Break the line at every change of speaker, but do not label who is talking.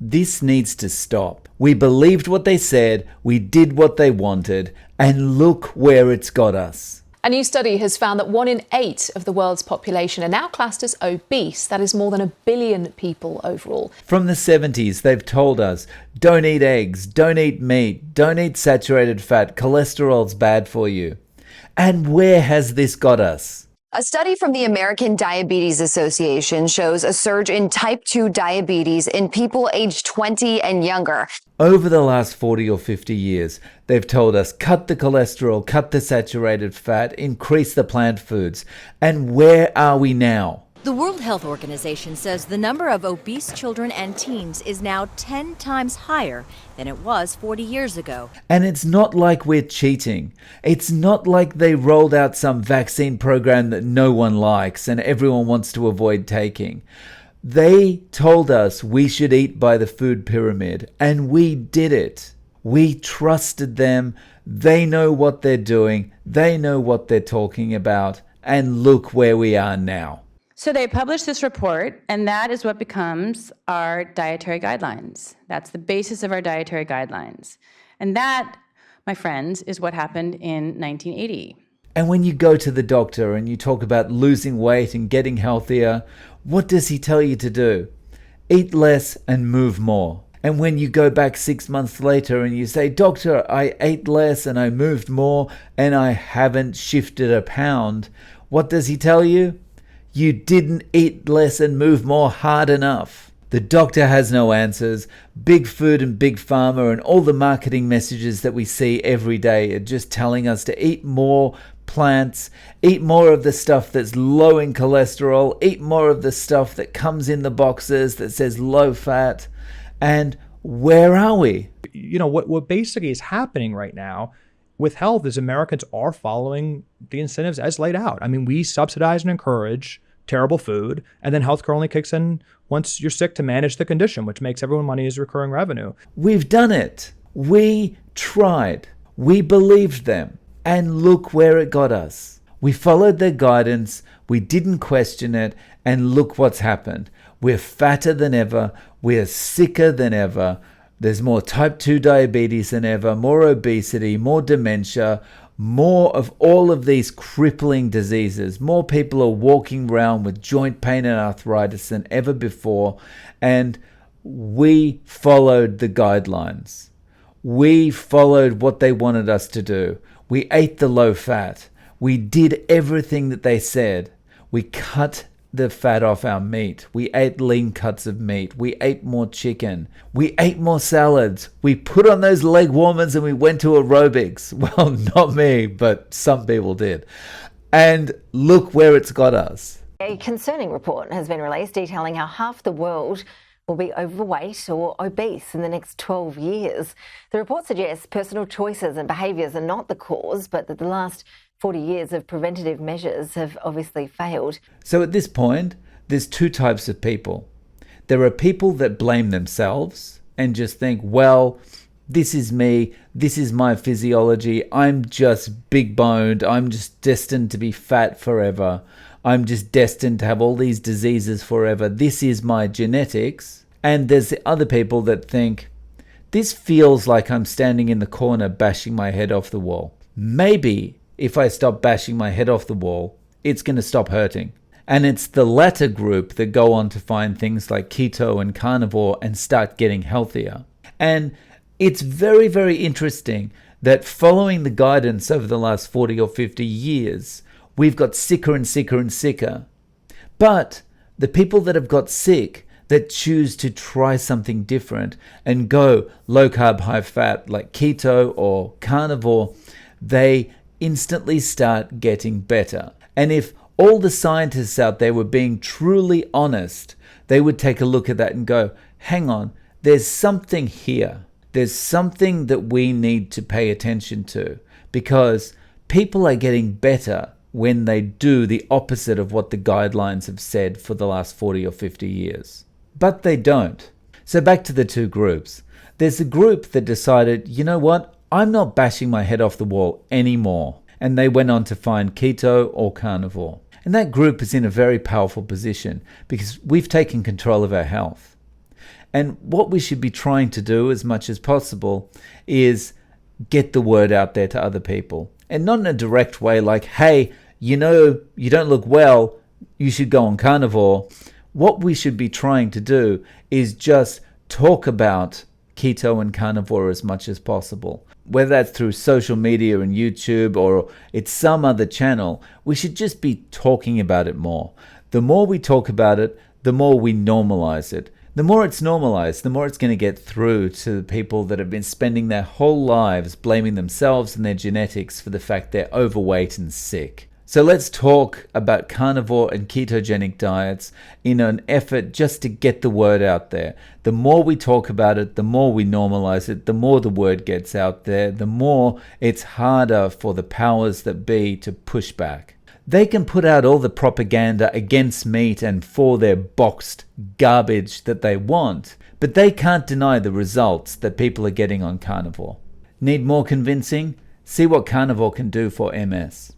This needs to stop. We believed what they said, we did what they wanted, and look where it's got us.
A new study has found that 1 in 8 of the world's population are now classed as obese. That is more than 1 billion people overall.
From the 70s, they've told us, don't eat eggs, don't eat meat, don't eat saturated fat, cholesterol's bad for you. And where has this got us?
A study from the American Diabetes Association shows a surge in type 2 diabetes in people aged 20 and younger.
Over the last 40 or 50 years, they've told us cut the cholesterol, cut the saturated fat, increase the plant foods. And where are we now?
The World Health Organization says the number of obese children and teens is now 10 times higher than it was 40 years ago.
And it's not like we're cheating. It's not like they rolled out some vaccine program that no one likes and everyone wants to avoid taking. They told us we should eat by the food pyramid, and we did it. We trusted them. They know what they're doing. They know what they're talking about. And look where we are now.
So they published this report, and that is what becomes our dietary guidelines. That's the basis of our dietary guidelines. And that, my friends, is what happened in 1980.
And when you go to the doctor and you talk about losing weight and getting healthier, what does he tell you to do? Eat less and move more. And when you go back 6 months later and you say, doctor, I ate less and I moved more and I haven't shifted a pound, what does he tell you? You didn't eat less and move more hard enough. The doctor has no answers. Big food and big pharma and all the marketing messages that we see every day are just telling us to eat more plants, eat more of the stuff that's low in cholesterol, eat more of the stuff that comes in the boxes that says low fat. And where are we?
You know, what basically is happening right now with health is Americans are following the incentives as laid out. I mean, we subsidize and encourage terrible food, and then healthcare only kicks in once you're sick to manage the condition, which makes everyone money as recurring revenue.
We've done it. We tried. We believed them. And look where it got us. We followed their guidance. We didn't question it. And look what's happened. We're fatter than ever. We're sicker than ever. There's more type 2 diabetes than ever, more obesity, more dementia, more of all of these crippling diseases. More people are walking around with joint pain and arthritis than ever before. And we followed the guidelines. We followed what they wanted us to do. We ate the low fat. We did everything that they said. We cut the fat off our meat. We ate lean cuts of meat. We ate more chicken. We ate more salads. We put on those leg warmers and we went to aerobics. Well, not me, but some people did. And look where it's got us.
A concerning report has been released detailing how half the world will be overweight or obese in the next 12 years. The report suggests personal choices and behaviours are not the cause, but that the last 40 years of preventative measures have obviously failed.
So at this point, there's two types of people. There are people that blame themselves and just think, well, this is me, this is my physiology, I'm just big boned, I'm just destined to be fat forever, I'm just destined to have all these diseases forever, this is my genetics. And there's the other people that think, this feels like I'm standing in the corner bashing my head off the wall. Maybe if I stop bashing my head off the wall, it's going to stop hurting. And it's the latter group that go on to find things like keto and carnivore and start getting healthier. And it's very, very interesting that following the guidance over the last 40 or 50 years, we've got sicker and sicker and sicker. But the people that have got sick, that choose to try something different and go low carb, high fat like keto or carnivore, they instantly start getting better. And if all the scientists out there were being truly honest, they would take a look at that and go, hang on, there's something here. There's something that we need to pay attention to, because people are getting better when they do the opposite of what the guidelines have said for the last 40 or 50 years. But they don't. So back to the two groups. There's a group that decided, you know what? I'm not bashing my head off the wall anymore. And they went on to find keto or carnivore. And that group is in a very powerful position because we've taken control of our health. And what we should be trying to do as much as possible is get the word out there to other people. And not in a direct way like, hey, you know, you don't look well, you should go on carnivore. What we should be trying to do is just talk about keto and carnivore as much as possible. Whether that's through social media and YouTube or it's some other channel, we should just be talking about it more. The more we talk about it, the more we normalize it. The more it's normalized, the more it's going to get through to the people that have been spending their whole lives blaming themselves and their genetics for the fact they're overweight and sick. So let's talk about carnivore and ketogenic diets in an effort just to get the word out there. The more we talk about it, the more we normalize it, the more the word gets out there, the more it's harder for the powers that be to push back. They can put out all the propaganda against meat and for their boxed garbage that they want, but they can't deny the results that people are getting on carnivore. Need more convincing? See what carnivore can do for MS.